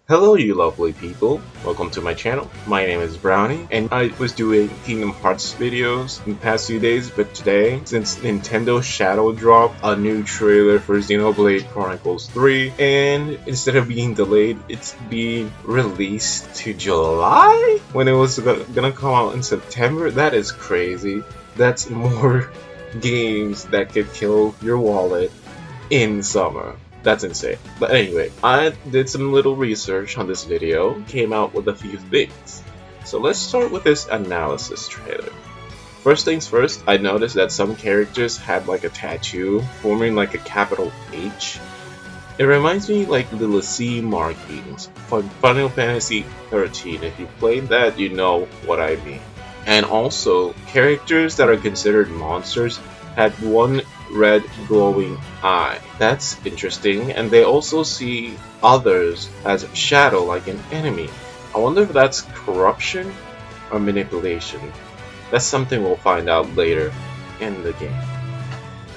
Hello you lovely people, welcome to my channel. My name is Brownie and I was doing Kingdom Hearts videos in the past few days, but today, since Nintendo Shadow dropped a new trailer for Xenoblade Chronicles 3 and instead of being delayed, it's being released to July? When it was gonna come out in September? That is crazy. That's more games that could kill your wallet in summer. That's insane. But anyway, I did some little research on this video, came out with a few things. So let's start with this analysis trailer. First things first, I noticed that some characters had like a tattoo forming like a capital H. It reminds me like the Lassie markings from Final Fantasy 13. If you played that, you know what I mean. And also, characters that are considered monsters had one red glowing eye. That's interesting, and they also see others as shadow like an enemy. I wonder if that's corruption or manipulation. That's something we'll find out later in the game.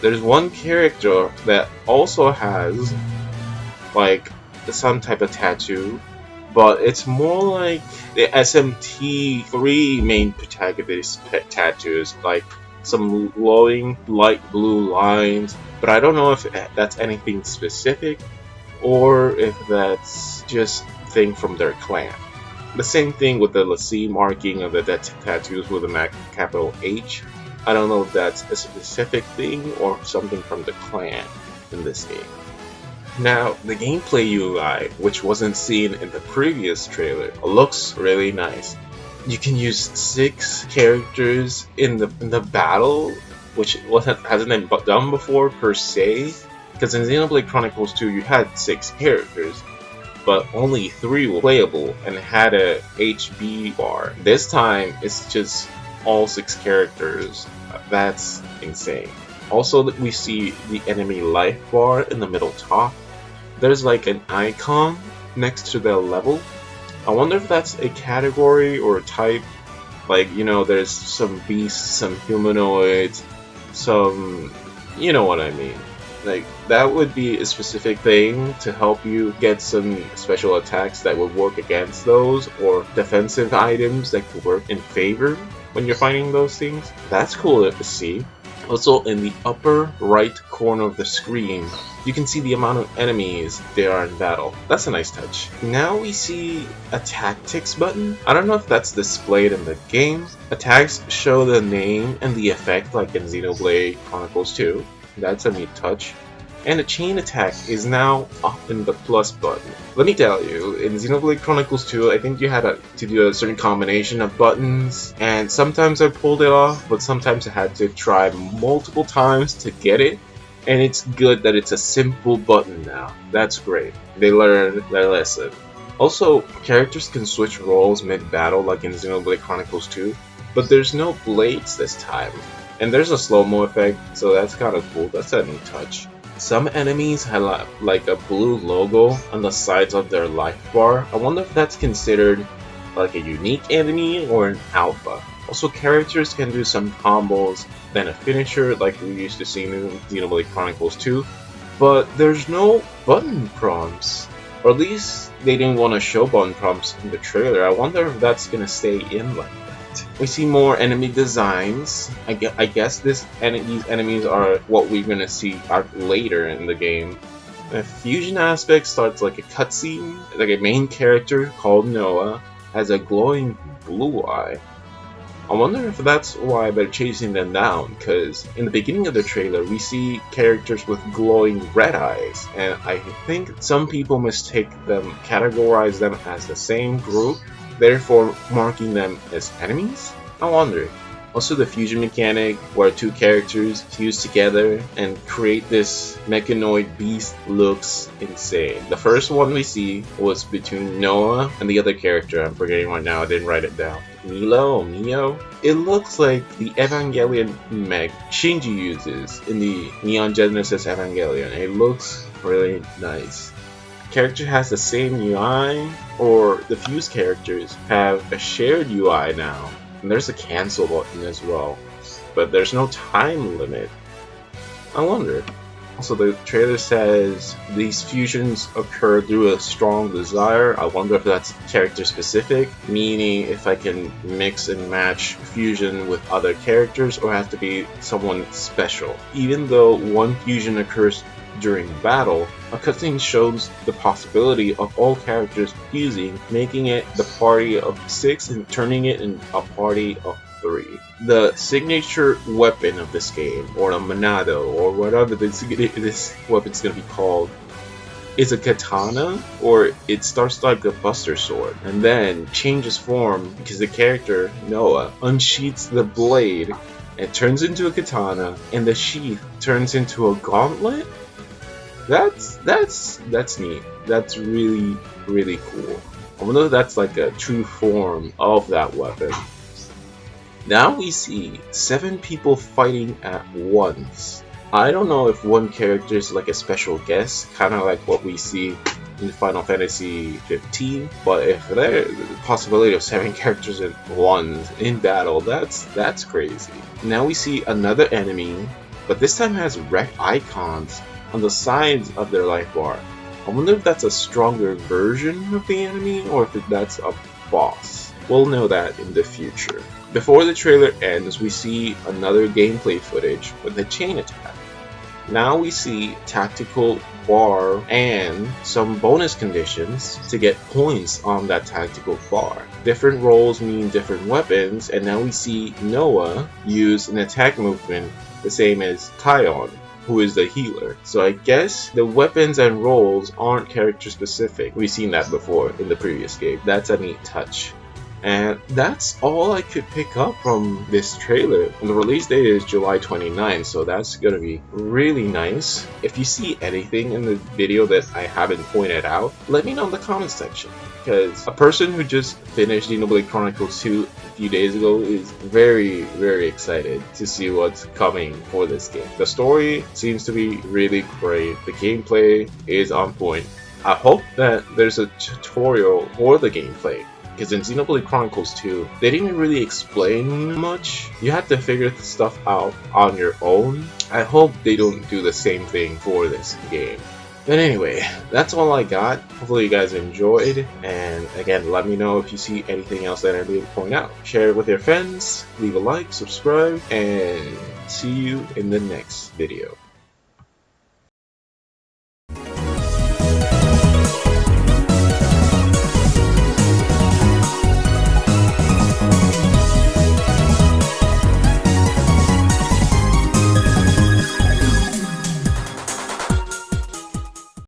There's one character that also has like some type of tattoo, but it's more like the SMT3 main protagonist tattoos, like some glowing light blue lines, but I don't know if that's anything specific or if that's just thing from their clan. The same thing with the Lassie marking of the tattoos with a capital H. I don't know if that's a specific thing or something from the clan in this game. Now, the gameplay UI, which wasn't seen in the previous trailer, looks really nice. You can use 6 characters in the battle, which hasn't been done before per se. Because in Xenoblade Chronicles 2 you had 6 characters, but only 3 were playable and had a HB bar. This time it's just all 6 characters. That's insane. Also, we see the enemy life bar in the middle top. There's like an icon next to the level. I wonder if that's a category or a type. Like, you know, there's some beasts, some humanoids, some... you know what I mean. Like, that would be a specific thing to help you get some special attacks that would work against those, or defensive items that could work in favor when you're fighting those things. That's cool to see. Also, in the upper right corner of the screen, you can see the amount of enemies there are in battle. That's a nice touch. Now we see a tactics button. I don't know if that's displayed in the game. Attacks show the name and the effect like in Xenoblade Chronicles 2. That's a neat touch. And the chain attack is now up in the plus button. Let me tell you, in Xenoblade Chronicles 2, I think you had to do a certain combination of buttons, and sometimes I pulled it off, but sometimes I had to try multiple times to get it, and it's good that it's a simple button now. That's great. They learned their lesson. Also, characters can switch roles mid-battle like in Xenoblade Chronicles 2, but there's no blades this time. And there's a slow-mo effect, so that's kind of cool. That's a neat touch. Some enemies have like a blue logo on the sides of their life bar. I wonder if that's considered like a unique enemy or an alpha. Also, characters can do some combos, then a finisher like we used to see in Xenoblade Chronicles 2, but there's no button prompts. Or at least they didn't want to show button prompts in the trailer. I wonder if that's gonna stay in like that. We see more enemy designs. I guess these enemies are what we're gonna see later in the game. The fusion aspect starts like a cutscene. Like a main character called Noah has a glowing blue eye. I wonder if that's why they're chasing them down, because in the beginning of the trailer we see characters with glowing red eyes, and I think some people categorize them as the same group, therefore marking them as enemies? I wonder. Also, the fusion mechanic where 2 characters fuse together and create this mechanoid beast looks insane. The first one we see was between Noah and the other character, I'm forgetting right now, I didn't write it down. Mio? It looks like the Evangelion mech Shinji uses in the Neon Genesis Evangelion. It looks really nice. Character has the same UI, or the fuse characters have a shared UI now. And there's a cancel button as well, but there's no time limit. I wonder. So the trailer says these fusions occur through a strong desire. I wonder if that's character specific, meaning if I can mix and match fusion with other characters, or has to be someone special. Even though one fusion occurs during battle, a cutscene shows the possibility of all characters fusing, making it the party of 6 and turning it into a party of 3. The signature weapon of this game, or a Monado, or whatever this weapon's gonna be called, is a katana, or it starts like a buster sword and then changes form because the character, Noah, unsheaths the blade and turns into a katana, and the sheath turns into a gauntlet. That's neat. That's really, really cool. I wonder if that's like a true form of that weapon. Now we see 7 people fighting at once. I don't know if one character is like a special guest, kind of like what we see in Final Fantasy 15, but if there's the possibility of 7 characters at once in battle, that's crazy. Now we see another enemy, but this time has red icons on the sides of their life bar. I wonder if that's a stronger version of the enemy, or if that's a boss. We'll know that in the future. Before the trailer ends, we see another gameplay footage with a chain attack. Now we see tactical bar and some bonus conditions to get points on that tactical bar. Different roles mean different weapons, and now we see Noah use an attack movement the same as Tyon, who is the healer. So I guess the weapons and roles aren't character specific. We've seen that before in the previous game. That's a neat touch. And that's all I could pick up from this trailer. And the release date is July 29th, so that's gonna be really nice. If you see anything in the video that I haven't pointed out, let me know in the comment section. Because a person who just finished Xenoblade Chronicles 2 a few days ago is very, very excited to see what's coming for this game. The story seems to be really great. The gameplay is on point. I hope that there's a tutorial for the gameplay. Because in Xenoblade Chronicles 2, they didn't really explain much. You had to figure the stuff out on your own. I hope they don't do the same thing for this game. But anyway, that's all I got. Hopefully you guys enjoyed. And again, let me know if you see anything else that I need to point out. Share it with your friends, leave a like, subscribe, and see you in the next video.